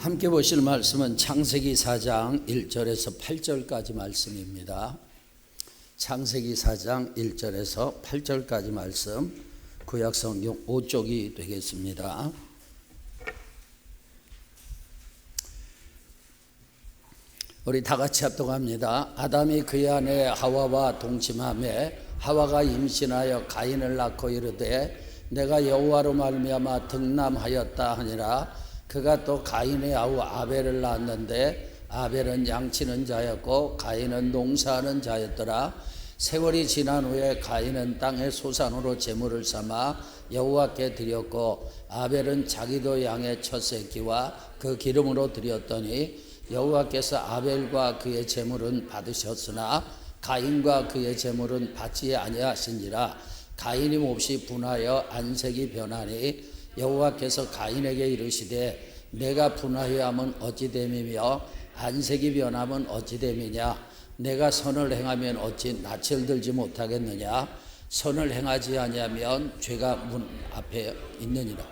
함께 보실 말씀은 창세기 4장 1절에서 8절까지 말씀입니다. 창세기 4장 1절에서 8절까지 말씀, 구약성경 5쪽이 되겠습니다. 우리 다 같이 합독합니다. 아담이 그의 아내 하와와 동침하매 하와가 임신하여 가인을 낳고 이르되 내가 여호와로 말미암아 득남하였다 하니라. 그가 또 가인의 아우 아벨을 낳았는데 아벨은 양치는 자였고 가인은 농사하는 자였더라. 세월이 지난 후에 가인은 땅의 소산으로 제물을 삼아 여호와께 드렸고 아벨은 자기도 양의 첫 새끼와 그 기름으로 드렸더니 여호와께서 아벨과 그의 제물은 받으셨으나 가인과 그의 제물은 받지 아니하시니라. 가인이 몹시 분하여 안색이 변하니 여호와께서 가인에게 이르시되 내가 분하여 함은 어찌 됨이며 안색이 변함은 어찌 됨이냐. 내가 선을 행하면 어찌 낯을 들지 못하겠느냐. 선을 행하지 아니하면 죄가 문 앞에 있느니라.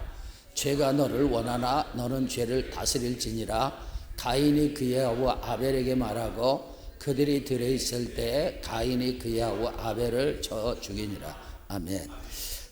죄가 너를 원하나 너는 죄를 다스릴지니라. 가인이 그의 아우 아벨에게 말하고 그들이 들에 있을 때 가인이 그의 아우 아벨을 쳐 죽이니라. 아멘.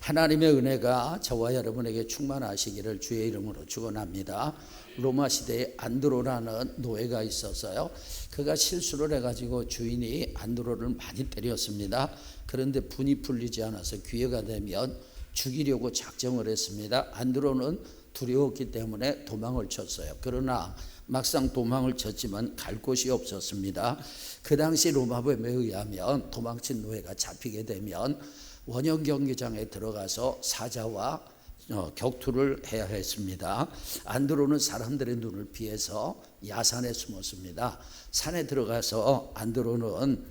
하나님의 은혜가 저와 여러분에게 충만하시기를 주의 이름으로 축원합니다. 로마 시대에 안드로라는 노예가 있었어요. 그가 실수를 해가지고 주인이 안드로를 많이 때렸습니다. 그런데 분이 풀리지 않아서 기회가 되면 죽이려고 작정을 했습니다. 안드로는 두려웠기 때문에 도망을 쳤어요. 그러나 막상 도망을 쳤지만 갈 곳이 없었습니다. 그 당시 로마법에 의하면 도망친 노예가 잡히게 되면 원형 경기장에 들어가서 사자와 격투를 해야 했습니다. 안드로는 사람들의 눈을 피해서 야산에 숨었습니다. 산에 들어가서 안드로는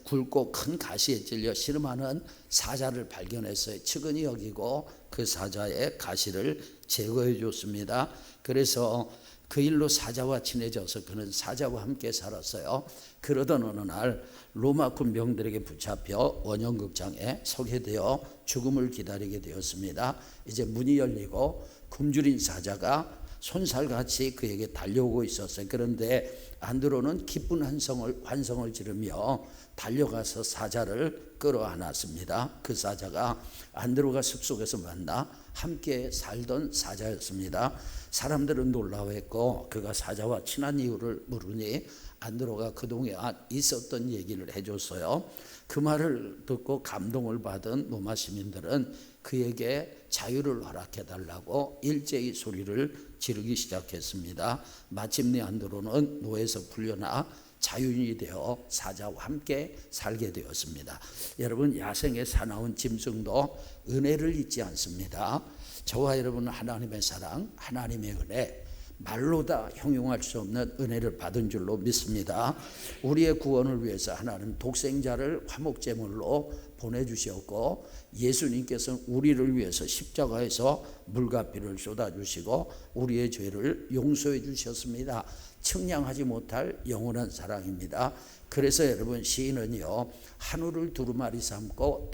굵고 큰 가시에 찔려 씨름하는 사자를 발견했어요. 측은히 여기고 그 사자의 가시를 제거해 줬습니다. 그래서 그 일로 사자와 친해져서 그는 사자와 함께 살았어요. 그러던 어느 날 로마 군병들에게 붙잡혀 원형극장에 서게 되어 죽음을 기다리게 되었습니다. 이제 문이 열리고 굶주린 사자가 손살같이 그에게 달려오고 있었어요. 그런데 안드로는 기쁜 환성을 지르며 달려가서 사자를 끌어안았습니다. 그 사자가 안드로가 숲속에서 만나 함께 살던 사자였습니다. 사람들은 놀라워했고 그가 사자와 친한 이유를 물으니 안드로가 그동안 있었던 얘기를 해줬어요. 그 말을 듣고 감동을 받은 로마 시민들은 그에게 자유를 허락해달라고 일제히 소리를 지르기 시작했습니다. 마침내 안드로는 노예에서 풀려나 자유인이 되어 사자와 함께 살게 되었습니다. 여러분, 야생의 사나운 짐승도 은혜를 잊지 않습니다. 저와 여러분은 하나님의 사랑, 하나님의 은혜, 말로 다 형용할 수 없는 은혜를 받은 줄로 믿습니다. 우리의 구원을 위해서 하나님 독생자를 화목제물로 보내주셨고 예수님께서는 우리를 위해서 십자가에서 물과 피를 쏟아주시고 우리의 죄를 용서해 주셨습니다. 측량하지 못할 영원한 사랑입니다. 그래서 여러분, 시인은요, 하늘을 두루마리 삼고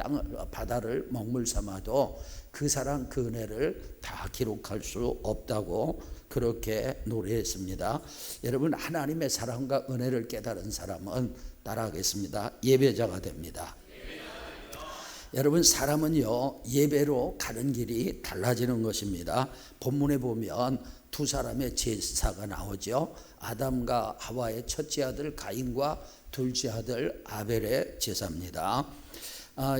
바다를 먹물 삼아도 그 사랑, 그 은혜를 다 기록할 수 없다고 그렇게 노래했습니다. 여러분, 하나님의 사랑과 은혜를 깨달은 사람은 따라하겠습니다. 예배자가 됩니다. 여러분, 사람은요, 예배로 가는 길이 달라지는 것입니다. 본문에 보면 두 사람의 제사가 나오죠. 아담과 하와의 첫째 아들 가인과 둘째 아들 아벨의 제사입니다.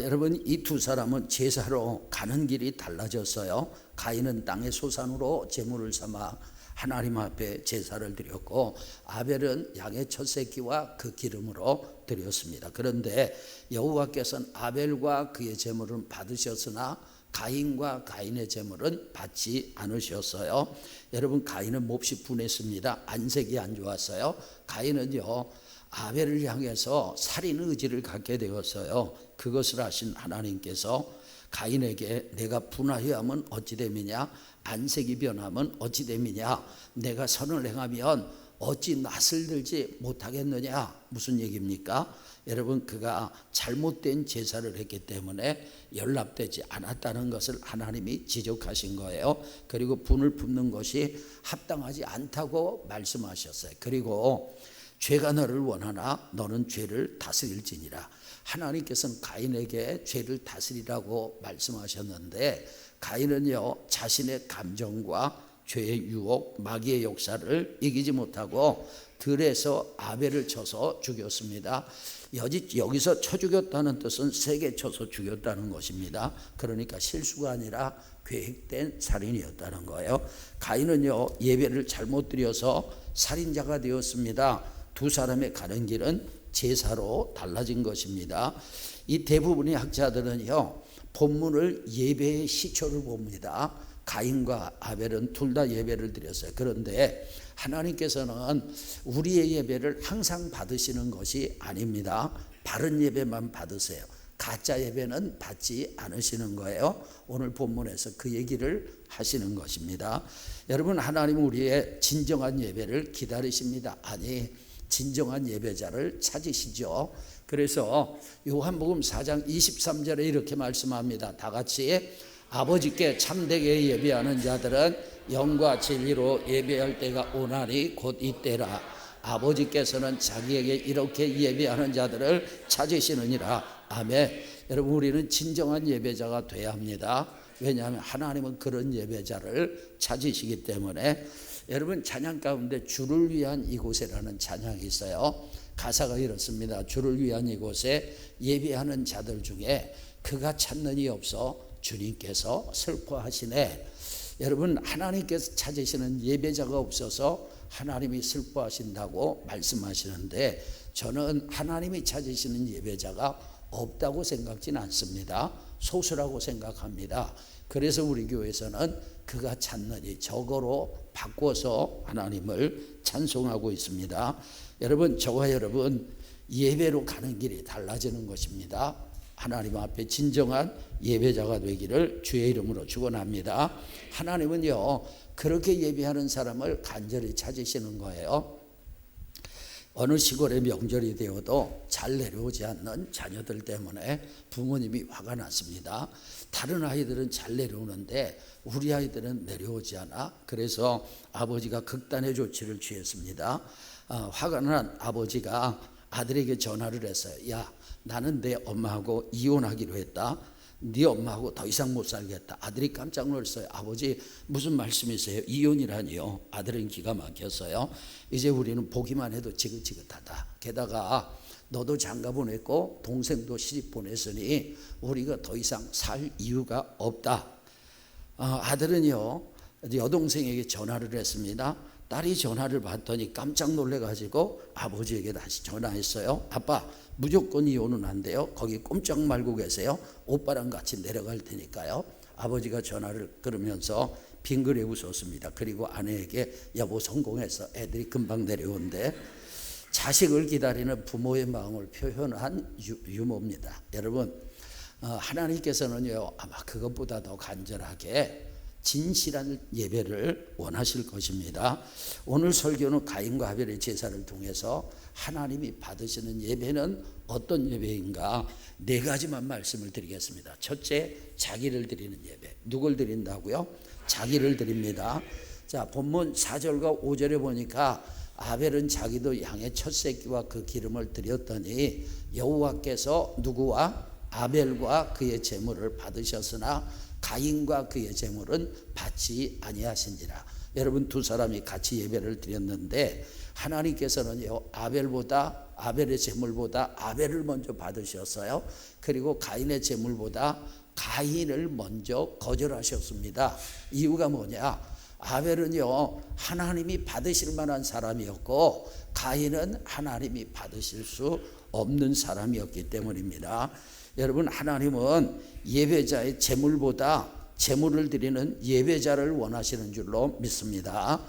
여러분, 이 두 사람은 제사로 가는 길이 달라졌어요. 가인은 땅의 소산으로 제물을 삼아 하나님 앞에 제사를 드렸고 아벨은 양의 첫 새끼와 그 기름으로 드렸습니다. 그런데 여호와께서는 아벨과 그의 제물은 받으셨으나 가인과 가인의 제물은 받지 않으셨어요. 여러분, 가인은 몹시 분했습니다. 안색이 안 좋았어요. 가인은요, 아벨을 향해서 살인 의지를 갖게 되었어요. 그것을 아신 하나님께서 가인에게 내가 분하여 하면 어찌 됨이냐, 안색이 변하면 어찌 됨이냐, 내가 선을 행하면 어찌 낯을 들지 못하겠느냐? 무슨 얘기입니까? 여러분, 그가 잘못된 제사를 했기 때문에 연락되지 않았다는 것을 하나님이 지적하신 거예요. 그리고 분을 품는 것이 합당하지 않다고 말씀하셨어요. 그리고 죄가 너를 원하나 너는 죄를 다스릴지니라. 하나님께서는 가인에게 죄를 다스리라고 말씀하셨는데, 가인은요 자신의 감정과 죄의 유혹, 마귀의 역사를 이기지 못하고 들에서 아벨을 쳐서 죽였습니다. 여기서 쳐 죽였다는 뜻은 세게 쳐서 죽였다는 것입니다. 그러니까 실수가 아니라 계획된 살인이었다는 거예요. 가인은요 예배를 잘못 드려서 살인자가 되었습니다. 두 사람의 가는 길은 제사로 달라진 것입니다. 이 대부분의 학자들은요 본문을 예배의 시초를 봅니다. 가인과 아벨은 둘 다 예배를 드렸어요. 그런데 하나님께서는 우리의 예배를 항상 받으시는 것이 아닙니다. 바른 예배만 받으세요. 가짜 예배는 받지 않으시는 거예요. 오늘 본문에서 그 얘기를 하시는 것입니다. 여러분, 하나님은 우리의 진정한 예배를 기다리십니다. 아니, 진정한 예배자를 찾으시죠. 그래서 요한복음 4장 23절에 이렇게 말씀합니다. 다 같이, 아버지께 참되게 예배하는 자들은 영과 진리로 예배할 때가 오나니 곧 이때라. 아버지께서는 자기에게 이렇게 예배하는 자들을 찾으시느니라. 아멘. 여러분, 우리는 진정한 예배자가 돼야 합니다. 왜냐하면 하나님은 그런 예배자를 찾으시기 때문에. 여러분, 찬양 가운데 주를 위한 이곳에라는 찬양이 있어요. 가사가 이렇습니다. 주를 위한 이곳에 예배하는 자들 중에 그가 찾는 이 없어 주님께서 슬퍼하시네. 여러분, 하나님께서 찾으시는 예배자가 없어서 하나님이 슬퍼하신다고 말씀하시는데, 저는 하나님이 찾으시는 예배자가 없다고 생각지는 않습니다. 소수라고 생각합니다. 그래서 우리 교회에서는 그가 찾느니 저거로 바꿔서 하나님을 찬송하고 있습니다. 여러분, 저와 여러분 예배로 가는 길이 달라지는 것입니다. 하나님 앞에 진정한 예배자가 되기를 주의 이름으로 축원합니다. 하나님은요 그렇게 예배하는 사람을 간절히 찾으시는 거예요. 어느 시골에 명절이 되어도 잘 내려오지 않는 자녀들 때문에 부모님이 화가 났습니다. 다른 아이들은 잘 내려오는데 우리 아이들은 내려오지 않아. 그래서 아버지가 극단의 조치를 취했습니다. 화가 난 아버지가 아들에게 전화를 했어요. 야, 나는 내 엄마하고 이혼하기로 했다. 네 엄마하고 더 이상 못 살겠다. 아들이 깜짝 놀랐어요. 아버지, 무슨 말씀이세요? 이혼이라니요? 아들은 기가 막혔어요. 이제 우리는 보기만 해도 지긋지긋하다. 게다가 너도 장가 보냈고 동생도 시집 보냈으니 우리가 더 이상 살 이유가 없다. 아들은요 여동생에게 전화를 했습니다. 딸이 전화를 받더니 깜짝 놀래가지고 아버지에게 다시 전화했어요. 아빠, 무조건 이혼은 안 돼요. 거기 꼼짝 말고 계세요. 오빠랑 같이 내려갈 테니까요. 아버지가 전화를 끊으면서 빙그레 웃었습니다. 그리고 아내에게 여보 성공했어. 애들이 금방 내려온대. 자식을 기다리는 부모의 마음을 표현한 유머입니다. 여러분, 하나님께서는요 아마 그것보다 더 간절하게 진실한 예배를 원하실 것입니다. 오늘 설교는 가인과 아벨의 제사를 통해서 하나님이 받으시는 예배는 어떤 예배인가 네 가지만 말씀을 드리겠습니다. 첫째, 자기를 드리는 예배. 누굴 드린다고요? 자기를 드립니다. 자, 본문 4절과 5절에 보니까 아벨은 자기도 양의 첫 새끼와 그 기름을 드렸더니 여호와께서 누구와? 아벨과 그의 제물을 받으셨으나 가인과 그의 제물은 받지 아니하신지라. 여러분, 두 사람이 같이 예배를 드렸는데 하나님께서는요 아벨의 제물보다 아벨을 먼저 받으셨어요. 그리고 가인의 제물보다 가인을 먼저 거절하셨습니다. 이유가 뭐냐? 아벨은요 하나님이 받으실 만한 사람이었고 가인은 하나님이 받으실 수 없는 사람이었기 때문입니다. 여러분, 하나님은 예배자의 제물보다 제물을 드리는 예배자를 원하시는 줄로 믿습니다.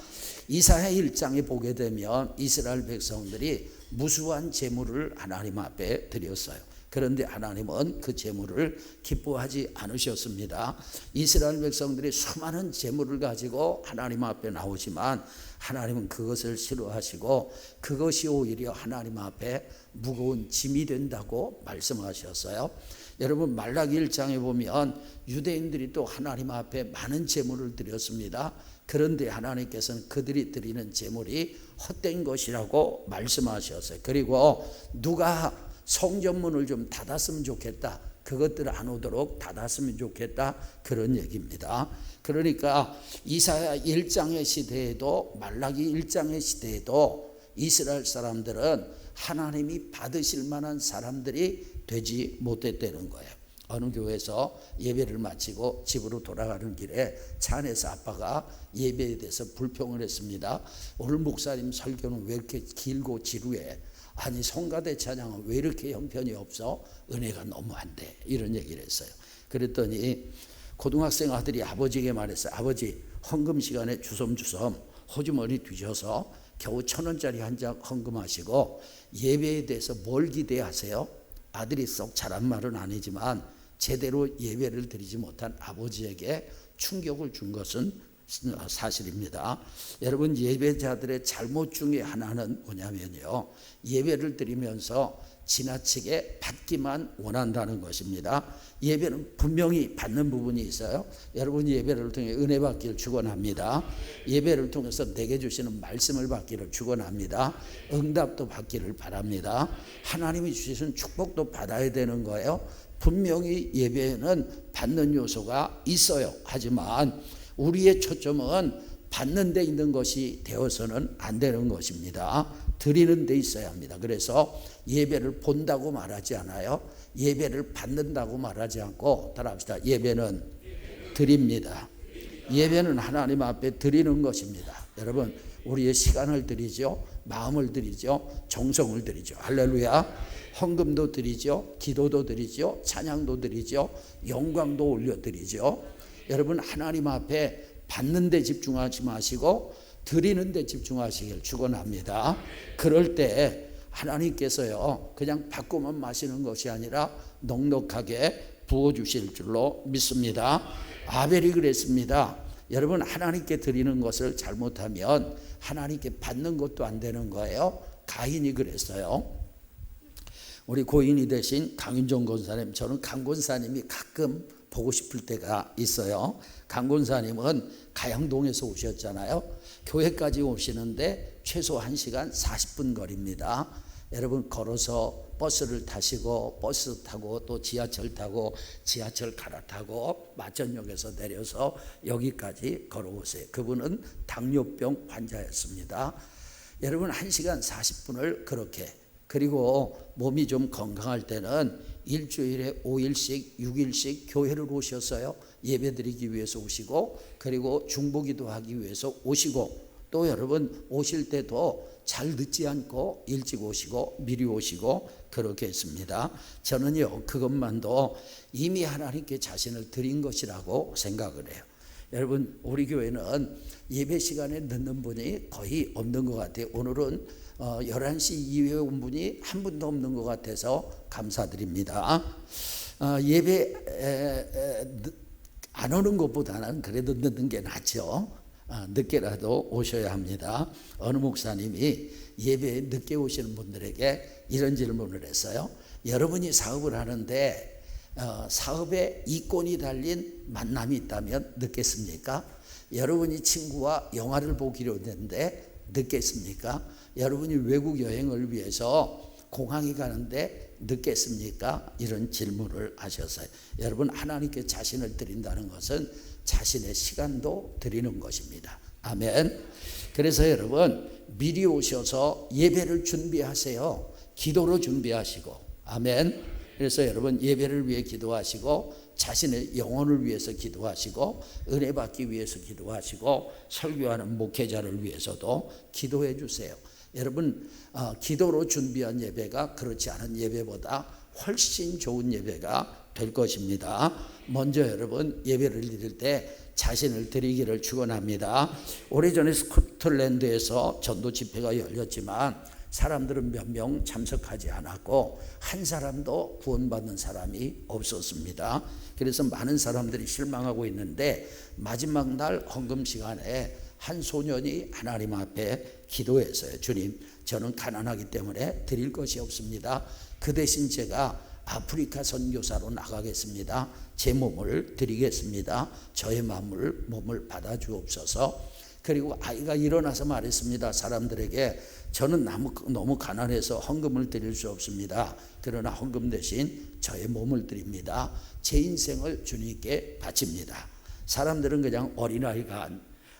이사야 1장에 보게 되면 이스라엘 백성들이 무수한 제물을 하나님 앞에 드렸어요. 그런데 하나님은 그 제물을 기뻐하지 않으셨습니다. 이스라엘 백성들이 수많은 제물을 가지고 하나님 앞에 나오지만 하나님은 그것을 싫어하시고 그것이 오히려 하나님 앞에 무거운 짐이 된다고 말씀하셨어요. 여러분 말라기 1장에 보면 유대인들이 또 하나님 앞에 많은 제물을 드렸습니다. 그런데 하나님께서는 그들이 드리는 제물이 헛된 것이라고 말씀하셨어요. 그리고 누가 성전문을 좀 닫았으면 좋겠다, 그것들 안 오도록 닫았으면 좋겠다, 그런 얘기입니다. 그러니까 이사야 1장의 시대에도 말라기 1장의 시대에도 이스라엘 사람들은 하나님이 받으실 만한 사람들이 되지 못했다는 거예요. 어느 교회에서 예배를 마치고 집으로 돌아가는 길에 차 안에서 아빠가 예배에 대해서 불평을 했습니다. 오늘 목사님 설교는 왜 이렇게 길고 지루해? 아니 성가대 찬양은 왜 이렇게 형편이 없어? 은혜가 너무 안 돼. 이런 얘기를 했어요. 그랬더니 고등학생 아들이 아버지에게 말했어요. 아버지, 헌금 시간에 주섬주섬 호주머니 뒤져서 겨우 1,000원짜리 한 장 헌금하시고 예배에 대해서 뭘 기대하세요? 아들이 썩 잘한 말은 아니지만 제대로 예배를 드리지 못한 아버지에게 충격을 준 것은 사실입니다. 여러분 예배자들의 잘못 중에 하나는 뭐냐면요, 예배를 드리면서 지나치게 받기만 원한다는 것입니다. 예배는 분명히 받는 부분이 있어요. 여러분이 예배를 통해 은혜 받기를 축원합니다. 예배를 통해서 내게 주시는 말씀을 받기를 축원합니다. 응답도 받기를 바랍니다. 하나님이 주시는 축복도 받아야 되는 거예요. 분명히 예배에는 받는 요소가 있어요. 하지만 우리의 초점은 받는 데 있는 것이 되어서는 안 되는 것입니다. 드리는 데 있어야 합니다. 그래서 예배를 본다고 말하지 않아요. 예배를 받는다고 말하지 않고 따라합시다. 예배는 드립니다. 예배는 하나님 앞에 드리는 것입니다. 여러분 우리의 시간을 드리죠, 마음을 드리죠, 정성을 드리죠. 할렐루야. 헌금도 드리죠, 기도도 드리죠, 찬양도 드리죠, 영광도 올려드리죠. 여러분 하나님 앞에 받는 데 집중하지 마시고 드리는 데 집중하시길 축원합니다. 그럴 때 하나님께서요 그냥 받고만 마시는 것이 아니라 넉넉하게 부어주실 줄로 믿습니다. 아벨이 그랬습니다. 여러분 하나님께 드리는 것을 잘못하면 하나님께 받는 것도 안 되는 거예요. 가인이 그랬어요. 우리 고인이 되신 강윤정 권사님, 저는 강 권사님이 가끔 보고 싶을 때가 있어요. 강 권사님은 가양동에서 오셨잖아요. 교회까지 오시는데 최소 1시간 40분 거리입니다. 여러분 걸어서 버스를 타시고 버스 타고 또 지하철 타고 지하철 갈아타고 마천역에서 내려서 여기까지 걸어오세요. 그분은 당뇨병 환자였습니다. 여러분 1시간 40분을 그렇게, 그리고 몸이 좀 건강할 때는 일주일에 5일씩 6일씩 교회를 오셨어요. 예배드리기 위해서 오시고 그리고 중보기도 하기 위해서 오시고, 또 여러분 오실 때도 잘 늦지 않고 일찍 오시고 미리 오시고 그렇게 했습니다. 저는요 그것만도 이미 하나님께 자신을 드린 것이라고 생각을 해요. 여러분 우리 교회는 예배 시간에 늦는 분이 거의 없는 것 같아요. 오늘은 11시 이후에 온 분이 한 분도 없는 것 같아서 감사드립니다. 예배 안 오는 것보다는 그래도 늦는 게 낫죠. 늦게라도 오셔야 합니다. 어느 목사님이 예배에 늦게 오시는 분들에게 이런 질문을 했어요. 여러분이 사업을 하는데 사업에 이권이 달린 만남이 있다면 늦겠습니까? 여러분이 친구와 영화를 보기로 했는데 늦겠습니까? 여러분이 외국 여행을 위해서 공항에 가는데 늦겠습니까? 이런 질문을 하셨어요. 여러분 하나님께 자신을 드린다는 것은 자신의 시간도 드리는 것입니다. 아멘. 그래서 여러분 미리 오셔서 예배를 준비하세요. 기도로 준비하시고, 아멘. 그래서 여러분 예배를 위해 기도하시고 자신의 영혼을 위해서 기도하시고 은혜 받기 위해서 기도하시고 설교하는 목회자를 위해서도 기도해 주세요. 여러분 기도로 준비한 예배가 그렇지 않은 예배보다 훨씬 좋은 예배가 될 것입니다. 먼저 여러분 예배를 드릴 때 자신을 드리기를 축원합니다. 오래전에 스코틀랜드에서 전도 집회가 열렸지만 사람들은 몇 명 참석하지 않았고 한 사람도 구원받는 사람이 없었습니다. 그래서 많은 사람들이 실망하고 있는데 마지막 날 헌금 시간에 한 소년이 하나님 앞에 기도했어요. 주님, 저는 가난하기 때문에 드릴 것이 없습니다. 그 대신 제가 아프리카 선교사로 나가겠습니다. 제 몸을 드리겠습니다. 저의 몸을 받아주옵소서. 그리고 아이가 일어나서 말했습니다. 사람들에게 저는 너무 가난해서 헌금을 드릴 수 없습니다. 그러나 헌금 대신 저의 몸을 드립니다. 제 인생을 주님께 바칩니다. 사람들은 그냥 어린아이가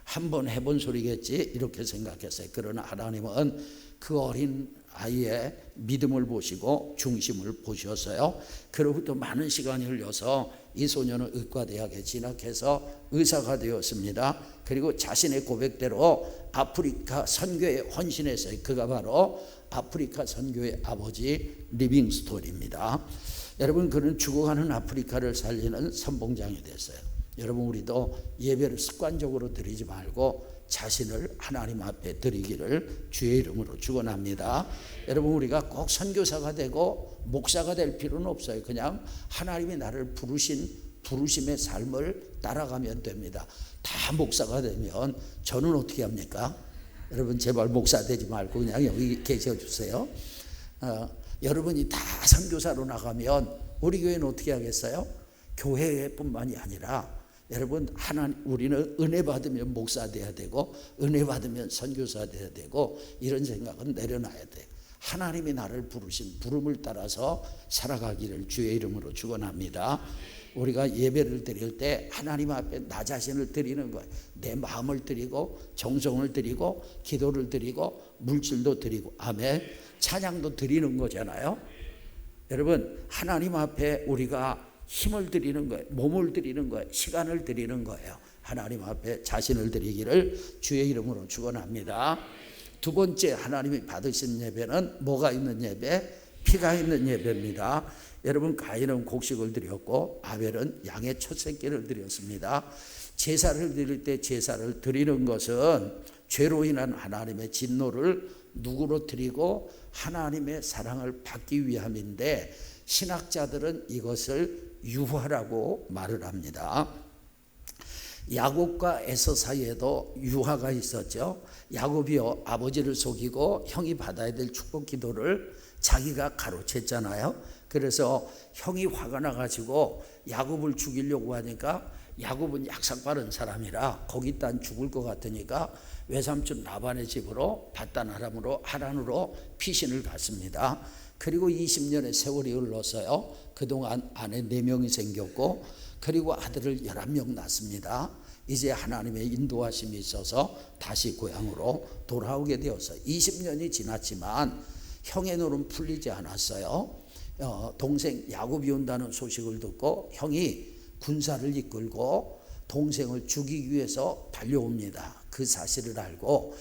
한 번 해본 소리겠지 이렇게 생각했어요. 그러나 하나님은 그 어린 아이의 믿음을 보시고 중심을 보셨어요. 그로부터 많은 시간이 흘려서 이 소년은 의과대학에 진학해서 의사가 되었습니다. 그리고 자신의 고백대로 아프리카 선교에 헌신했어요. 그가 바로 아프리카 선교의 아버지 리빙스톤입니다. 여러분, 그는 죽어가는 아프리카를 살리는 선봉장이 됐어요. 여러분, 우리도 예배를 습관적으로 드리지 말고 자신을 하나님 앞에 드리기를 주의 이름으로 축원합니다. 여러분, 우리가 꼭 선교사가 되고 목사가 될 필요는 없어요. 그냥 하나님이 나를 부르신 부르심의 삶을 따라가면 됩니다. 다 목사가 되면 저는 어떻게 합니까? 여러분, 제발 목사 되지 말고 그냥 여기 계셔 주세요. 여러분이 다 선교사로 나가면 우리 교회는 어떻게 하겠어요? 교회뿐만이 아니라 여러분, 우리는 은혜 받으면 목사 돼야 되고 은혜 받으면 선교사 돼야 되고 이런 생각은 내려놔야 돼. 하나님이 나를 부르신 부름을 따라서 살아가기를 주의 이름으로 축원합니다. 우리가 예배를 드릴 때 하나님 앞에 나 자신을 드리는 거예요. 내 마음을 드리고 정성을 드리고 기도를 드리고 물질도 드리고, 아멘. 찬양도 드리는 거잖아요. 여러분, 하나님 앞에 우리가 힘을 드리는 거예요. 몸을 드리는 거예요. 시간을 드리는 거예요. 하나님 앞에 자신을 드리기를 주의 이름으로 축원합니다. 두 번째, 하나님이 받으신 예배는 뭐가 있는 예배? 피가 있는 예배입니다. 여러분, 가인은 곡식을 드렸고 아벨은 양의 첫 새끼를 드렸습니다. 제사를 드릴 때 제사를 드리는 것은 죄로 인한 하나님의 진노를 누구로 드리고 하나님의 사랑을 받기 위함인데, 신학자들은 이것을 유화라고 말을 합니다. 야곱과 에서 사이에도 유화가 있었죠. 야곱이요, 아버지를 속이고 형이 받아야 될 축복 기도를 자기가 가로챘잖아요. 그래서 형이 화가 나가지고 야곱을 죽이려고 하니까 야곱은 약삭 빠른 사람이라 거기 딴 죽을 것 같으니까 외삼촌 라반의 집으로 밧단 아람으로 하란으로 피신을 갔습니다. 그리고 20년의 세월이 흘렀어요. 그동안 아내 4명이 생겼고 그리고 아들을 11명 낳습니다. 이제 하나님의 인도하심이 있어서 다시 고향으로 돌아오게 되었어요. 20년이 지났지만 형의 노는 풀리지 않았어요. 동생 야곱이 온다는 소식을 듣고 형이 군사를 이끌고 동생을 죽이기 위해서 달려옵니다. 그 사실을 알고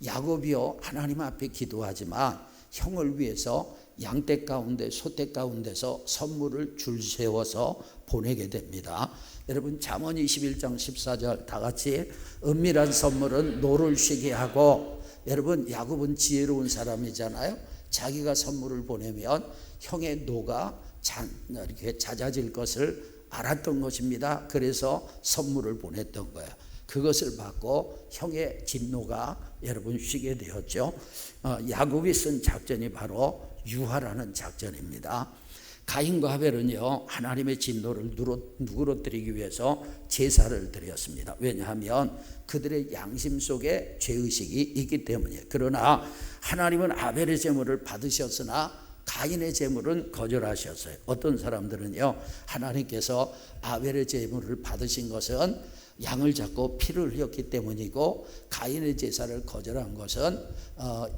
야곱이요, 하나님 앞에 기도하지만 형을 위해서 양떼 가운데 소떼 가운데서 선물을 줄 세워서 보내게 됩니다. 여러분, 잠언 21장 14절 다 같이, 은밀한 선물은 노를 쉬게 하고, 여러분, 야곱은 지혜로운 사람이잖아요. 자기가 선물을 보내면 형의 노가 이렇게 잦아질 것을 알았던 것입니다. 그래서 선물을 보냈던 거예요. 그것을 받고 형의 진노가 여러분 쉬게 되었죠. 야곱이 쓴 작전이 바로 유화라는 작전입니다. 가인과 하벨은요, 하나님의 진노를 누그러뜨리기 위해서 제사를 드렸습니다. 왜냐하면 그들의 양심 속에 죄의식이 있기 때문이에요. 그러나 하나님은 아벨의 제물을 받으셨으나 가인의 제물은 거절하셨어요. 어떤 사람들은요, 하나님께서 아벨의 제물을 받으신 것은 양을 잡고 피를 흘렸기 때문이고 가인의 제사를 거절한 것은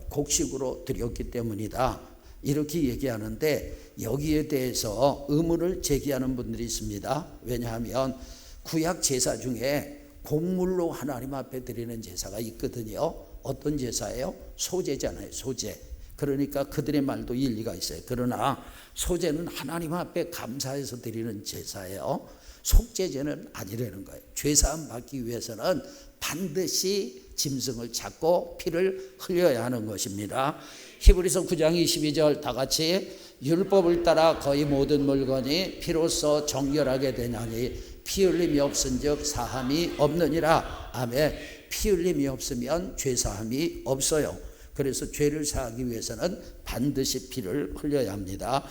곡식으로 드렸기 때문이다, 이렇게 얘기하는데, 여기에 대해서 의문을 제기하는 분들이 있습니다. 왜냐하면 구약 제사 중에 곡물로 하나님 앞에 드리는 제사가 있거든요. 어떤 제사예요? 소제잖아요. 소제. 그러니까 그들의 말도 일리가 있어요. 그러나 소제는 하나님 앞에 감사해서 드리는 제사예요. 속죄제는 아니라는 거예요. 죄사함 받기 위해서는 반드시 짐승을 잡고 피를 흘려야 하는 것입니다. 히브리서 9장 22절 다 같이 율법을 따라 거의 모든 물건이 피로써 정결하게 되나니 피 흘림이 없은즉 사함이 없느니라. 아멘. 피 흘림이 없으면 죄 사함이 없어요. 그래서 죄를 사하기 위해서는 반드시 피를 흘려야 합니다.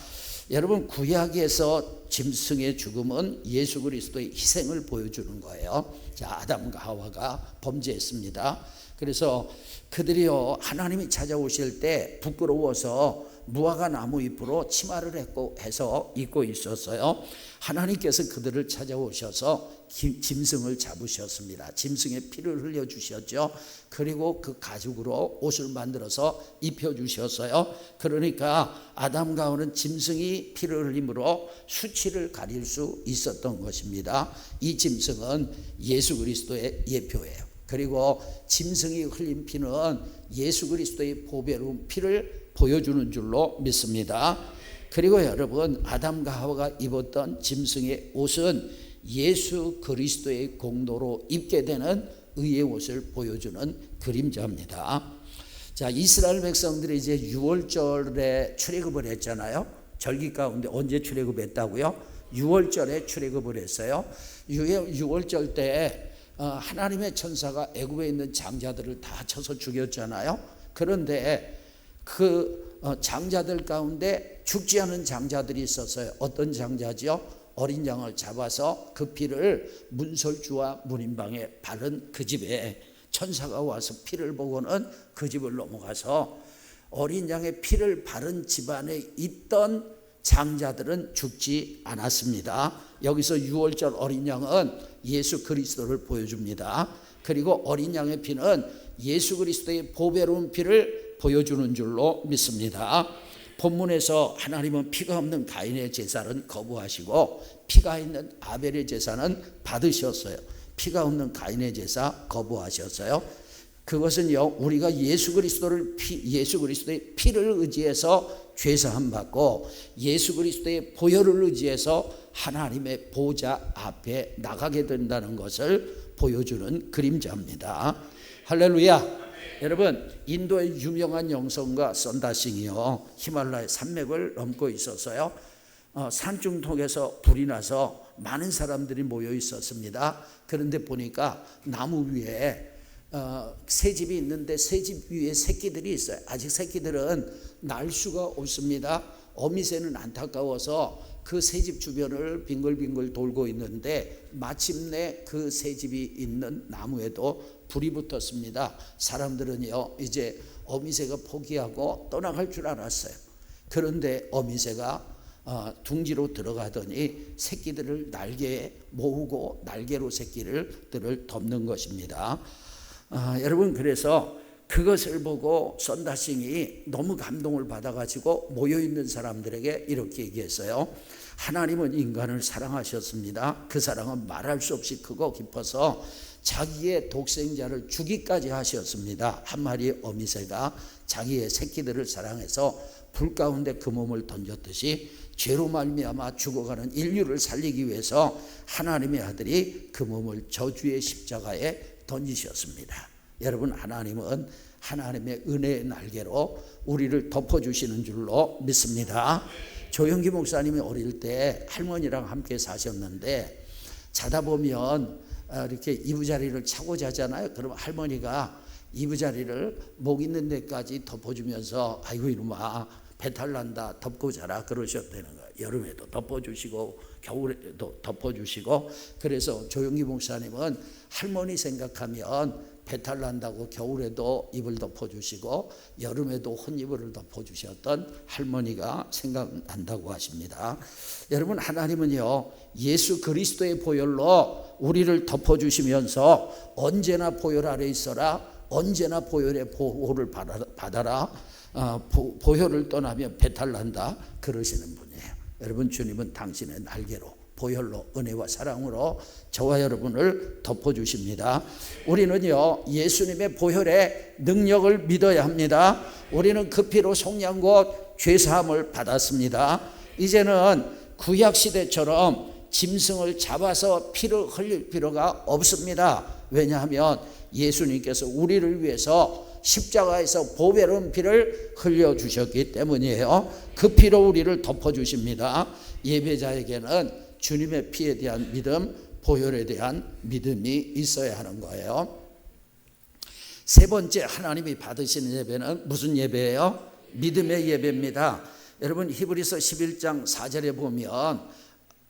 여러분, 구약에서 짐승의 죽음은 예수 그리스도의 희생을 보여주는 거예요. 자, 아담과 하와가 범죄했습니다. 그래서 그들이요, 하나님이 찾아오실 때 부끄러워서 무화과 나무 잎으로 치마를 해서 입고 있었어요. 하나님께서 그들을 찾아오셔서 짐승을 잡으셨습니다. 짐승의 피를 흘려주셨죠. 그리고 그 가죽으로 옷을 만들어서 입혀주셨어요. 그러니까 아담과 하와는 짐승이 피를 흘림으로 수치를 가릴 수 있었던 것입니다. 이 짐승은 예수 그리스도의 예표예요. 그리고 짐승이 흘린 피는 예수 그리스도의 보배로운 피를 보여주는 줄로 믿습니다. 그리고 여러분, 아담과 하와가 입었던 짐승의 옷은 예수 그리스도의 공로로 입게 되는 의의 옷을 보여주는 그림자입니다. 자, 이스라엘 백성들이 이제 6월절에 출애굽을 했잖아요. 절기 가운데 언제 출애굽했다고요? 6월절에 출애굽을 했어요. 6월절 때 하나님의 천사가 애굽에 있는 장자들을 다 쳐서 죽였잖아요. 그런데 그 장자들 가운데 죽지 않은 장자들이 있었어요. 어떤 장자죠? 어린 양을 잡아서 그 피를 문설주와 문인방에 바른 그 집에 천사가 와서 피를 보고는 그 집을 넘어가서 어린 양의 피를 바른 집안에 있던 장자들은 죽지 않았습니다. 여기서 6월절 어린 양은 예수 그리스도를 보여줍니다. 그리고 어린 양의 피는 예수 그리스도의 보배로운 피를 보여주는 줄로 믿습니다. 본문에서 하나님은 피가 없는 가인의 제사는 거부하시고 피가 있는 아벨의 제사는 받으셨어요. 피가 없는 가인의 제사 거부하셨어요. 그것은요, 우리가 예수 그리스도의 피를 의지해서 죄사함 받고 예수 그리스도의 보혈을 의지해서 하나님의 보좌 앞에 나가게 된다는 것을 보여주는 그림자입니다. 할렐루야. 여러분, 인도의 유명한 영성가 선다싱이요, 히말라야 산맥을 넘고 있었어요. 산중턱에서 불이 나서 많은 사람들이 모여 있었습니다. 그런데 보니까 나무 위에 새집이 있는데 새집 위에 새끼들이 있어요. 아직 새끼들은 날 수가 없습니다. 어미새는 안타까워서 그 새집 주변을 빙글빙글 돌고 있는데 마침내 그 새집이 있는 나무에도 불이 붙었습니다. 사람들은요, 이제 어미새가 포기하고 떠나갈 줄 알았어요. 그런데 어미새가 둥지로 들어가더니 새끼들을 날개에 모으고 날개로 새끼들을 덮는 것입니다. 여러분, 그래서 그것을 보고 선다싱이 너무 감동을 받아가지고 모여있는 사람들에게 이렇게 얘기했어요. 하나님은 인간을 사랑하셨습니다. 그 사랑은 말할 수 없이 크고 깊어서 자기의 독생자를 주기까지 하셨습니다. 한 마리의 어미새가 자기의 새끼들을 사랑해서 불 가운데 그 몸을 던졌듯이 죄로 말미암아 죽어가는 인류를 살리기 위해서 하나님의 아들이 그 몸을 저주의 십자가에 던지셨습니다. 여러분, 하나님은 하나님의 은혜의 날개로 우리를 덮어주시는 줄로 믿습니다. 조영기 목사님이 어릴 때 할머니랑 함께 사셨는데 자다 보면 이렇게 이부자리를 차고 자잖아요. 그럼 할머니가 이부자리를 목 있는 데까지 덮어주면서 아이고 이놈아 배탈 난다 덮고 자라 그러셨다는 거예요. 여름에도 덮어주시고 겨울에도 덮어주시고. 그래서 조영기 목사님은 할머니 생각하면 배탈 난다고 겨울에도 이불 덮어주시고 여름에도 혼이불을 덮어주셨던 할머니가 생각난다고 하십니다. 여러분, 하나님은요, 예수 그리스도의 보혈로 우리를 덮어주시면서 언제나 보혈 아래 있어라, 언제나 보혈의 보호를 받아라, 보혈을 떠나면 배탈 난다 그러시는 분이에요. 여러분, 주님은 당신의 날개로 보혈로 은혜와 사랑으로 저와 여러분을 덮어주십니다. 우리는요, 예수님의 보혈의 능력을 믿어야 합니다. 우리는 그 피로 속량곧 죄사함을 받았습니다. 이제는 구약시대처럼 짐승을 잡아서 피를 흘릴 필요가 없습니다. 왜냐하면 예수님께서 우리를 위해서 십자가에서 보배로운 피를 흘려주셨기 때문이에요. 그 피로 우리를 덮어주십니다. 예배자에게는 주님의 피에 대한 믿음, 보혈에 대한 믿음이 있어야 하는 거예요. 세 번째, 하나님이 받으시는 예배는 무슨 예배예요? 믿음의 예배입니다. 여러분, 히브리서 11장 4절에 보면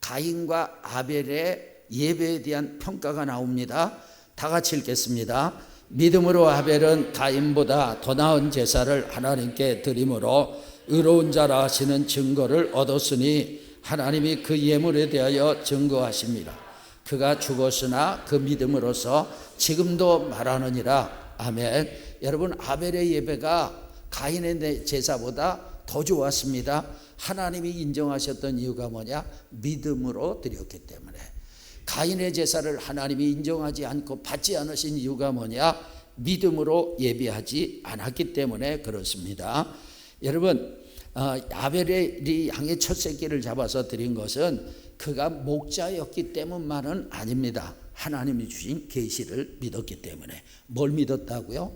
가인과 아벨의 예배에 대한 평가가 나옵니다. 다 같이 읽겠습니다. 믿음으로 아벨은 가인보다 더 나은 제사를 하나님께 드림으로 의로운 자라 하시는 증거를 얻었으니 하나님이 그 예물에 대하여 증거하십니다. 그가 죽었으나 그 믿음으로서 지금도 말하느니라. 아멘. 여러분, 아벨의 예배가 가인의 제사보다 더 좋았습니다. 하나님이 인정하셨던 이유가 뭐냐? 믿음으로 드렸기 때문에. 가인의 제사를 하나님이 인정하지 않고 받지 않으신 이유가 뭐냐? 믿음으로 예배하지 않았기 때문에 그렇습니다. 여러분, 아벨이 양의 첫 새끼를 잡아서 드린 것은 그가 목자였기 때문만은 아닙니다. 하나님이 주신 계시를 믿었기 때문에. 뭘 믿었다고요?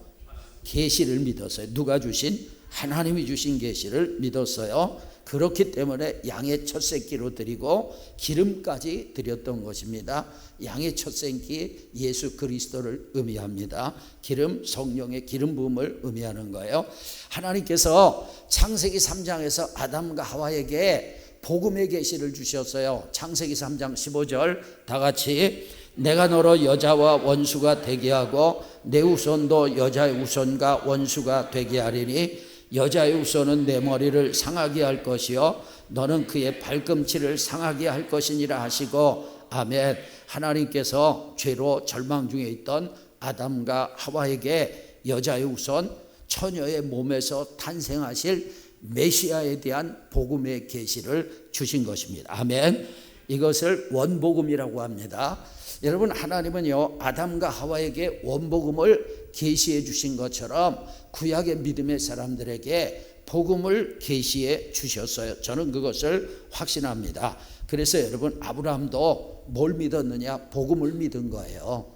계시를 믿었어요. 누가 주신? 하나님이 주신 계시를 믿었어요. 그렇기 때문에 양의 첫 새끼로 드리고 기름까지 드렸던 것입니다. 양의 첫 새끼 예수 그리스도를 의미합니다. 기름, 성령의 기름 부음을 의미하는 거예요. 하나님께서 창세기 3장에서 아담과 하와에게 복음의 계시를 주셨어요. 창세기 3장 15절 다 같이 내가 너로 여자와 원수가 되게 하고 내 후손도 여자의 후손과 원수가 되게 하리니 여자의 후손은 내 머리를 상하게 할 것이요 너는 그의 발꿈치를 상하게 할 것이니라 하시고 아멘. 하나님께서 죄로 절망 중에 있던 아담과 하와에게 여자의 후손 처녀의 몸에서 탄생하실 메시아에 대한 복음의 계시를 주신 것입니다. 아멘. 이것을 원복음이라고 합니다. 여러분, 하나님은요 아담과 하와에게 원복음을 계시해 주신 것처럼 구약의 믿음의 사람들에게 복음을 계시해 주셨어요. 저는 그것을 확신합니다. 그래서 여러분, 아브라함도 뭘 믿었느냐? 복음을 믿은 거예요.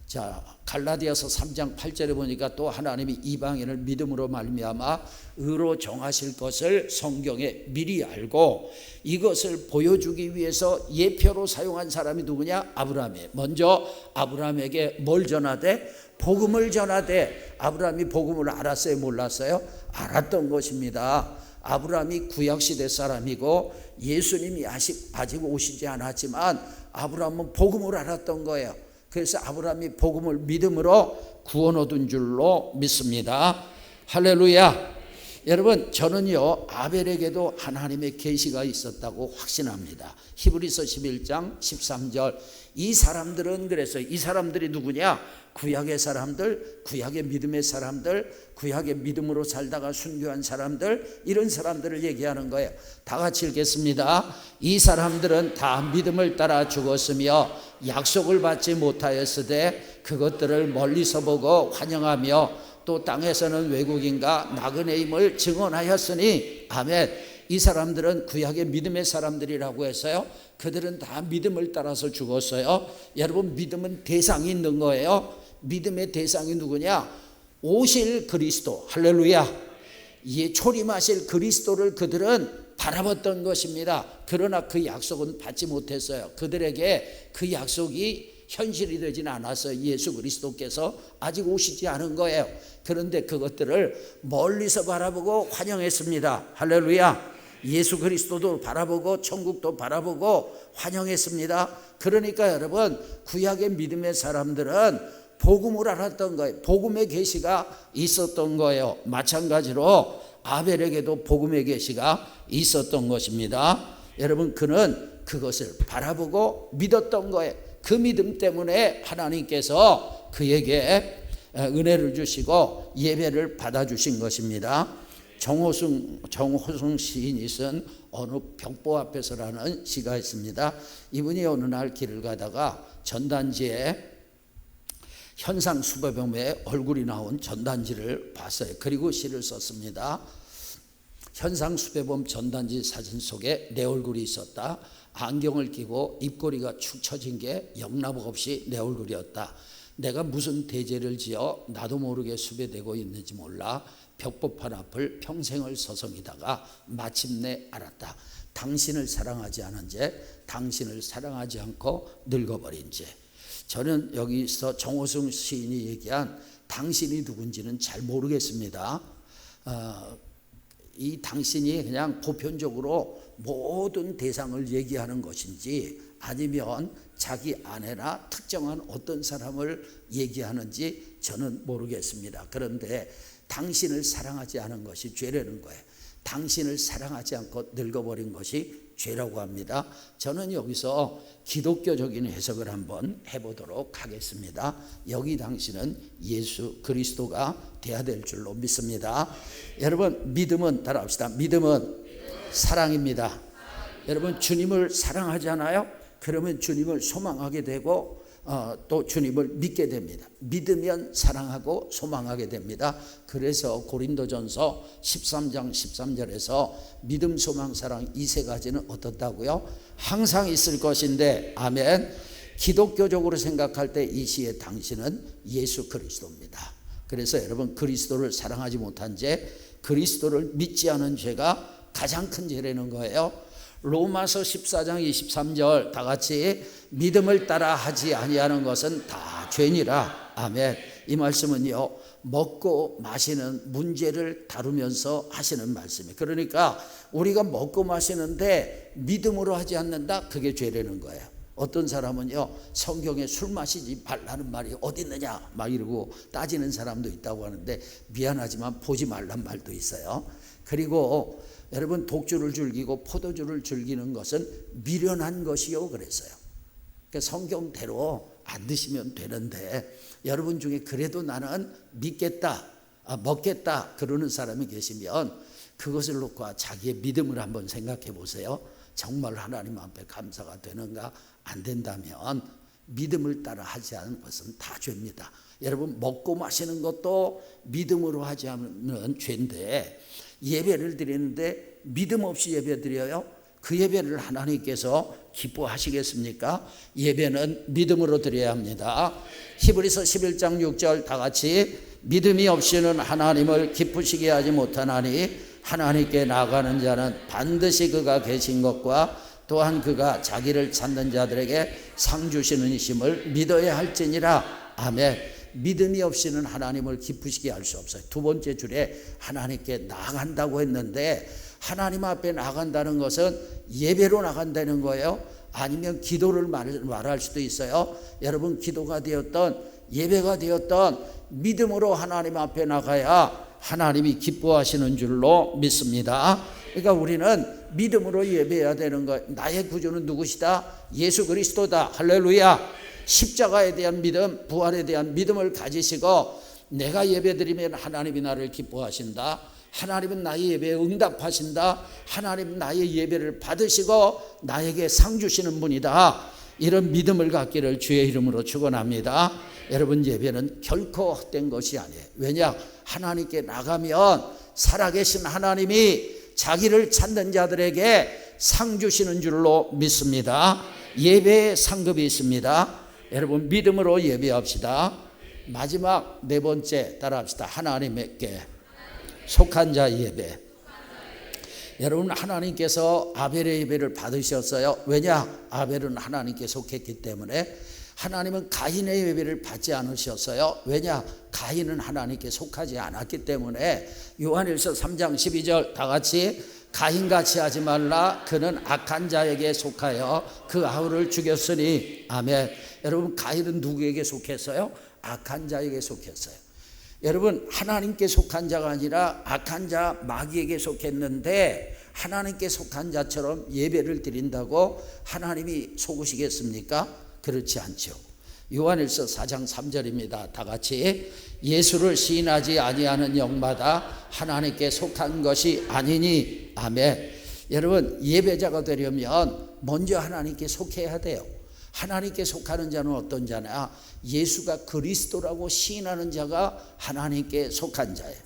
자, 갈라디아서 3장 8절에 보니까 또 하나님이 이방인을 믿음으로 말미암아 의로 정하실 것을 성경에 미리 알고 이것을 보여주기 위해서 예표로 사용한 사람이 누구냐? 아브라함이에요. 먼저 아브라함에게 뭘 전하되? 복음을 전하되. 아브라함이 복음을 알았어요? 몰랐어요? 알았던 것입니다. 아브라함이 구약시대 사람이고 예수님이 아직 오시지 않았지만 아브라함은 복음을 알았던 거예요. 그래서 아브라함이 복음을 믿음으로 구원 얻은 줄로 믿습니다. 할렐루야. 여러분, 저는요 아벨에게도 하나님의 계시가 있었다고 확신합니다. 히브리서 11장 13절 이 사람들은 그랬어요. 이 사람들이 누구냐? 구약의 사람들, 구약의 믿음의 사람들, 구약의 믿음으로 살다가 순교한 사람들, 이런 사람들을 얘기하는 거예요. 다 같이 읽겠습니다. 이 사람들은 다 믿음을 따라 죽었으며 약속을 받지 못하였으되 그것들을 멀리서 보고 환영하며 또 땅에서는 외국인과 나그네임을 증언하였으니 아멘. 이 사람들은 구약의 믿음의 사람들이라고 했어요. 그들은 다 믿음을 따라서 죽었어요. 여러분, 믿음은 대상이 있는 거예요. 믿음의 대상이 누구냐? 오실 그리스도. 할렐루야. 초림하실 그리스도를 그들은 바라봤던 것입니다. 그러나 그 약속은 받지 못했어요. 그들에게 그 약속이 현실이 되지는 않았어요. 예수 그리스도께서 아직 오시지 않은 거예요. 그런데 그것들을 멀리서 바라보고 환영했습니다. 할렐루야. 예수 그리스도도 바라보고 천국도 바라보고 환영했습니다. 그러니까 여러분, 구약의 믿음의 사람들은 복음을 알았던 거예요. 복음의 계시가 있었던 거예요. 마찬가지로 아벨에게도 복음의 계시가 있었던 것입니다. 여러분, 그는 그것을 바라보고 믿었던 거예요. 그 믿음 때문에 하나님께서 그에게 은혜를 주시고 예배를 받아주신 것입니다. 정호승 시인이 쓴 어느 벽보 앞에서라는 시가 있습니다. 이분이 어느 날 길을 가다가 전단지에 현상수배범의 얼굴이 나온 전단지를 봤어요. 그리고 시를 썼습니다. 현상수배범 전단지 사진 속에 내 얼굴이 있었다. 안경을 끼고 입꼬리가 축 처진 게 영락 없이 내 얼굴이었다. 내가 무슨 대죄를 지어 나도 모르게 수배되고 있는지 몰라 벽보판 앞을 평생을 서성이다가 마침내 알았다. 당신을 사랑하지 않은 죄, 당신을 사랑하지 않고 늙어버린 죄. 저는 여기서 정호승 시인이 얘기한 당신이 누군지는 잘 모르겠습니다. 이 당신이 그냥 보편적으로 모든 대상을 얘기하는 것인지 아니면 자기 아내나 특정한 어떤 사람을 얘기하는지 저는 모르겠습니다. 그런데 당신을 사랑하지 않은 것이 죄라는 거예요. 당신을 사랑하지 않고 늙어버린 것이 죄라고 합니다. 저는 여기서 기독교적인 해석을 한번 해보도록 하겠습니다. 여기 당신은 예수 그리스도가 돼야 될 줄로 믿습니다. 여러분, 믿음은 따라합시다. 믿음은 사랑입니다. 여러분, 주님을 사랑하잖아요. 그러면 주님을 소망하게 되고 또 주님을 믿게 됩니다. 믿으면 사랑하고 소망하게 됩니다. 그래서 고린도전서 13장 13절에서 믿음, 소망, 사랑 이 세 가지는 어떻다고요? 항상 있을 것인데, 아멘. 기독교적으로 생각할 때 이 시의 당신은 예수 그리스도입니다. 그래서 여러분, 그리스도를 사랑하지 못한 죄, 그리스도를 믿지 않은 죄가 가장 큰 죄라는 거예요. 로마서 14장 23절 다 같이 믿음을 따라 하지 아니하는 것은 다 죄니라. 아멘. 이 말씀은요, 먹고 마시는 문제를 다루면서 하시는 말씀이에요. 그러니까 우리가 먹고 마시는데 믿음으로 하지 않는다, 그게 죄라는 거예요. 어떤 사람은요, 성경에 술 마시지 말라는 말이 어디 있느냐 막 이러고 따지는 사람도 있다고 하는데, 미안하지만 보지 말란 말도 있어요. 그리고 여러분, 독주를 즐기고 포도주를 즐기는 것은 미련한 것이요 그랬어요. 그러니까 성경대로 안 드시면 되는데, 여러분 중에 그래도 나는 믿겠다, 먹겠다 그러는 사람이 계시면 그것을 놓고 자기의 믿음을 한번 생각해 보세요. 정말 하나님 앞에 감사가 되는가? 안 된다면 믿음을 따라 하지 않은 것은 다 죄입니다. 여러분, 먹고 마시는 것도 믿음으로 하지 않으면 죄인데, 예배를 드리는데 믿음 없이 예배 드려요? 그 예배를 하나님께서 기뻐하시겠습니까? 예배는 믿음으로 드려야 합니다. 히브리서 11장 6절 다 같이 믿음이 없이는 하나님을 기쁘시게 하지 못하나니 하나님께 나아가는 자는 반드시 그가 계신 것과 또한 그가 자기를 찾는 자들에게 상 주시는 이심을 믿어야 할지니라. 아멘. 믿음이 없이는 하나님을 기쁘시게 할 수 없어요. 두 번째 줄에 하나님께 나아간다고 했는데, 하나님 앞에 나간다는 것은 예배로 나간다는 거예요. 아니면 기도를 말할 수도 있어요. 여러분, 기도가 되었던 예배가 되었던 믿음으로 하나님 앞에 나가야 하나님이 기뻐하시는 줄로 믿습니다. 그러니까 우리는 믿음으로 예배해야 되는 거예요. 나의 구주는 누구시다? 예수 그리스도다. 할렐루야. 십자가에 대한 믿음, 부활에 대한 믿음을 가지시고, 내가 예배드리면 하나님이 나를 기뻐하신다, 하나님은 나의 예배에 응답하신다, 하나님은 나의 예배를 받으시고 나에게 상 주시는 분이다, 이런 믿음을 갖기를 주의 이름으로 축원합니다. 여러분, 예배는 결코 헛된 것이 아니에요. 왜냐? 하나님께 나가면 살아계신 하나님이 자기를 찾는 자들에게 상 주시는 줄로 믿습니다. 예배에 상급이 있습니다. 여러분, 믿음으로 예배합시다. 마지막 네 번째 따라합시다. 하나님께 속한 자 예배. 여러분, 하나님께서 아벨의 예배를 받으셨어요. 왜냐? 아벨은 하나님께 속했기 때문에. 하나님은 가인의 예배를 받지 않으셨어요. 왜냐? 가인은 하나님께 속하지 않았기 때문에. 요한일서 3장 12절 다 같이 가인같이 하지 말라. 그는 악한 자에게 속하여 그 아우를 죽였으니. 아멘. 여러분, 가인은 누구에게 속했어요? 악한 자에게 속했어요. 여러분, 하나님께 속한 자가 아니라 악한 자 마귀에게 속했는데, 하나님께 속한 자처럼 예배를 드린다고 하나님이 속으시겠습니까? 그렇지 않죠. 요한일서 4장 3절입니다. 다 같이 예수를 시인하지 아니하는 영마다 하나님께 속한 것이 아니니. 아멘. 여러분, 예배자가 되려면 먼저 하나님께 속해야 돼요. 하나님께 속하는 자는 어떤 자냐? 예수가 그리스도라고 시인하는 자가 하나님께 속한 자예요.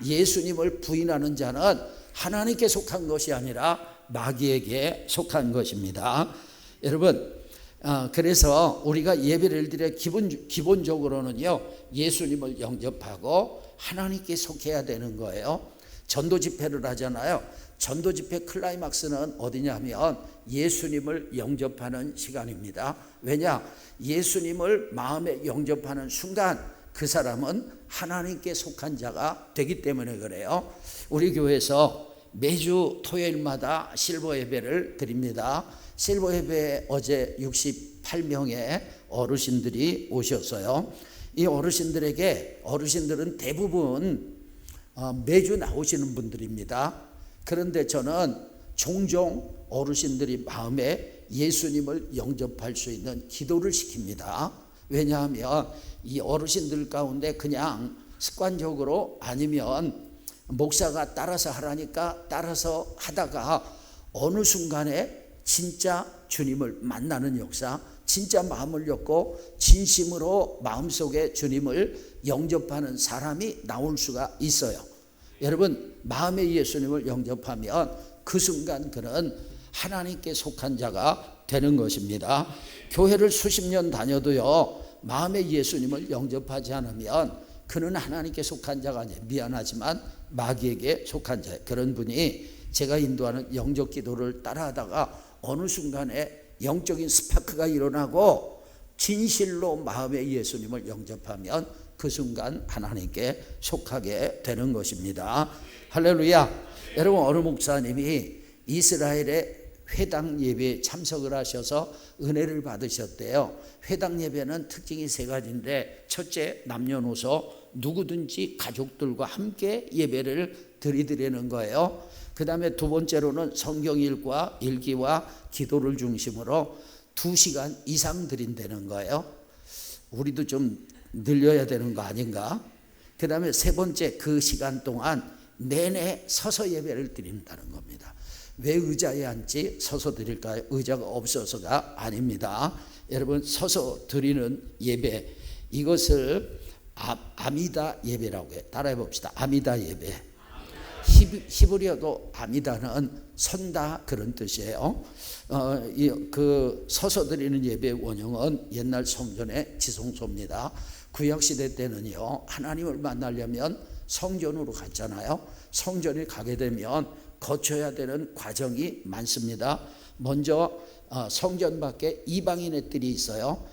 예수님을 부인하는 자는 하나님께 속한 것이 아니라 마귀에게 속한 것입니다. 여러분, 그래서 우리가 예배를 드려 기본적으로는요, 예수님을 영접하고 하나님께 속해야 되는 거예요. 전도 집회를 하잖아요. 전도 집회 클라이막스는 어디냐면 예수님을 영접하는 시간입니다. 왜냐? 예수님을 마음에 영접하는 순간 그 사람은 하나님께 속한 자가 되기 때문에 그래요. 우리 교회에서 매주 토요일마다 실버 예배를 드립니다. 실버 예배에 어제 68명의 어르신들이 오셨어요. 이 어르신들은 대부분 매주 나오시는 분들입니다. 그런데 저는 종종 어르신들이 마음에 예수님을 영접할 수 있는 기도를 시킵니다. 왜냐하면 이 어르신들 가운데 그냥 습관적으로 아니면 목사가 따라서 하라니까 따라서 하다가 어느 순간에 진짜 주님을 만나는 역사, 진짜 마음을 엮고 진심으로 마음속에 주님을 영접하는 사람이 나올 수가 있어요. 여러분, 마음에 예수님을 영접하면 그 순간 그는 하나님께 속한 자가 되는 것입니다. 교회를 수십 년 다녀도요, 마음에 예수님을 영접하지 않으면 그는 하나님께 속한 자가 아니에요. 미안하지만 마귀에게 속한 자예요. 그런 분이 제가 인도하는 영접 기도를 따라하다가 어느 순간에 영적인 스파크가 일어나고 진실로 마음에 예수님을 영접하면 그 순간 하나님께 속하게 되는 것입니다. 할렐루야. 여러분, 어느 목사님이 이스라엘의 회당 예배에 참석을 하셔서 은혜를 받으셨대요. 회당 예배는 특징이 세 가지인데, 첫째, 남녀노소 누구든지 가족들과 함께 예배를 드리는 거예요. 그 다음에 두 번째로는 성경 읽기와 기도를 중심으로 2시간 이상 드린다는 거예요. 우리도 좀 늘려야 되는 거 아닌가? 그 다음에 세 번째, 그 시간 동안 내내 서서 예배를 드린다는 겁니다. 왜 의자에 앉지 서서 드릴까요? 의자가 없어서가 아닙니다. 여러분, 서서 드리는 예배, 이것을 아미다 예배라고 해요. 따라해 봅시다. 아미다 예배. 히브리어도 아미다는 선다 그런 뜻이에요. 그 서서 드리는 예배의 원형은 옛날 성전의 지성소입니다. 구약시대 때는요, 하나님을 만나려면 성전으로 갔잖아요. 성전에 가게 되면 거쳐야 되는 과정이 많습니다. 먼저 성전 밖에 이방인의 뜰이 있어요.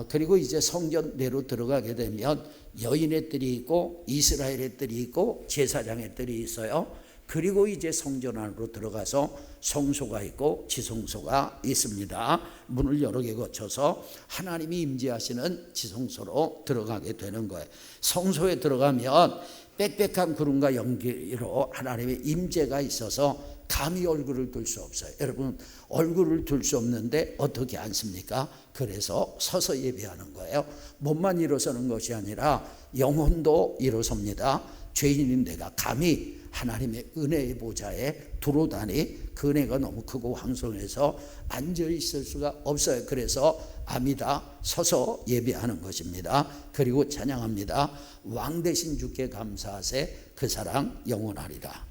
그리고 이제 성전 내로 들어가게 되면 여인의 뜰이 있고 이스라엘의 뜰이 있고 제사장의 뜰이 있어요. 그리고 이제 성전 안으로 들어가서 성소가 있고 지성소가 있습니다. 문을 여러 개 거쳐서 하나님이 임재하시는 지성소로 들어가게 되는 거예요. 성소에 들어가면 빽빽한 구름과 연기로 하나님의 임재가 있어서 감히 얼굴을 들 수 없어요. 여러분, 얼굴을 들 수 없는데 어떻게 앉습니까? 그래서 서서 예배하는 거예요. 몸만 일어서는 것이 아니라 영혼도 일어섭니다. 죄인인 내가 감히 하나님의 은혜의 보좌에 들어오다니 그 은혜가 너무 크고 황송해서 앉아있을 수가 없어요. 그래서 아미다, 서서 예배하는 것입니다. 그리고 찬양합니다. 왕 되신 주께 감사하세, 그 사랑 영원하리라.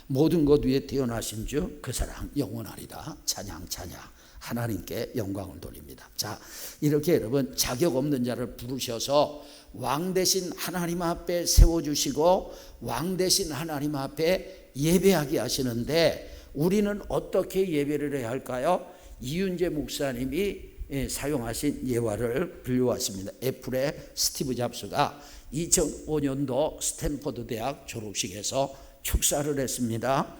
모든 것 위에 태어나신 주, 그 사랑 영원하리라. 찬양 찬양, 하나님께 영광을 돌립니다. 자, 이렇게 여러분, 자격 없는 자를 부르셔서 왕 되신 하나님 앞에 세워주시고 왕 되신 하나님 앞에 예배하게 하시는데, 우리는 어떻게 예배를 해야 할까요? 이윤재 목사님이 사용하신 예화를 빌려왔습니다. 애플의 스티브 잡스가 2005년도 스탠퍼드 대학 졸업식에서 축사를 했습니다.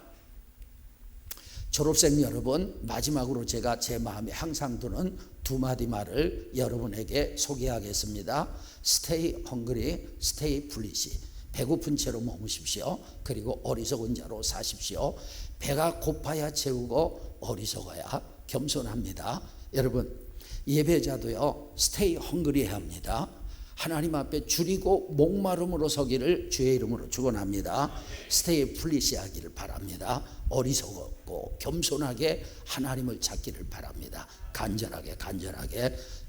졸업생 여러분, 마지막으로 제가 제 마음에 항상 드는 두 마디 말을 여러분에게 소개하겠습니다. Stay hungry, stay foolish. 배고픈 채로 머무십시오. 그리고 어리석은 자로 사십시오. 배가 고파야 채우고 어리석어야 겸손합니다. 여러분, 예배자도요, stay hungry 해야 합니다. 하나님 앞에 줄이고 목마름으로 서기를 주의 이름으로 축원합니다. stay foolish 하기를 바랍니다. 어리석고 겸손하게 하나님을 찾기를 바랍니다. 간절하게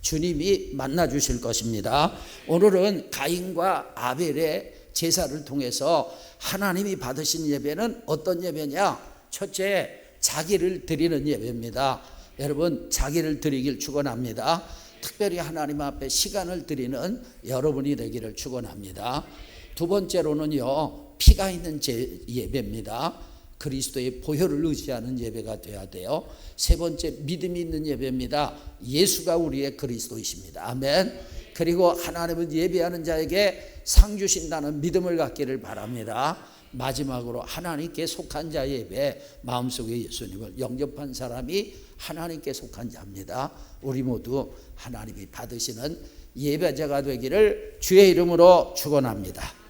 주님이 만나 주실 것입니다. 오늘은 가인과 아벨의 제사를 통해서 하나님이 받으신 예배는 어떤 예배냐? 첫째, 자기를 드리는 예배입니다. 여러분 자기를 드리길 축원합니다. 특별히 하나님 앞에 시간을 드리는 여러분이 되기를 축원합니다. 두 번째로는요, 피가 있는 예배입니다. 그리스도의 보혈을 의지하는 예배가 돼야 돼요. 세 번째, 믿음이 있는 예배입니다. 예수가 우리의 그리스도이십니다. 아멘. 그리고 하나님은 예배하는 자에게 상 주신다는 믿음을 갖기를 바랍니다. 마지막으로 하나님께 속한 자의 예배, 마음속에 예수님을 영접한 사람이 하나님께 속한 자입니다. 우리 모두 하나님이 받으시는 예배자가 되기를 주의 이름으로 축원합니다.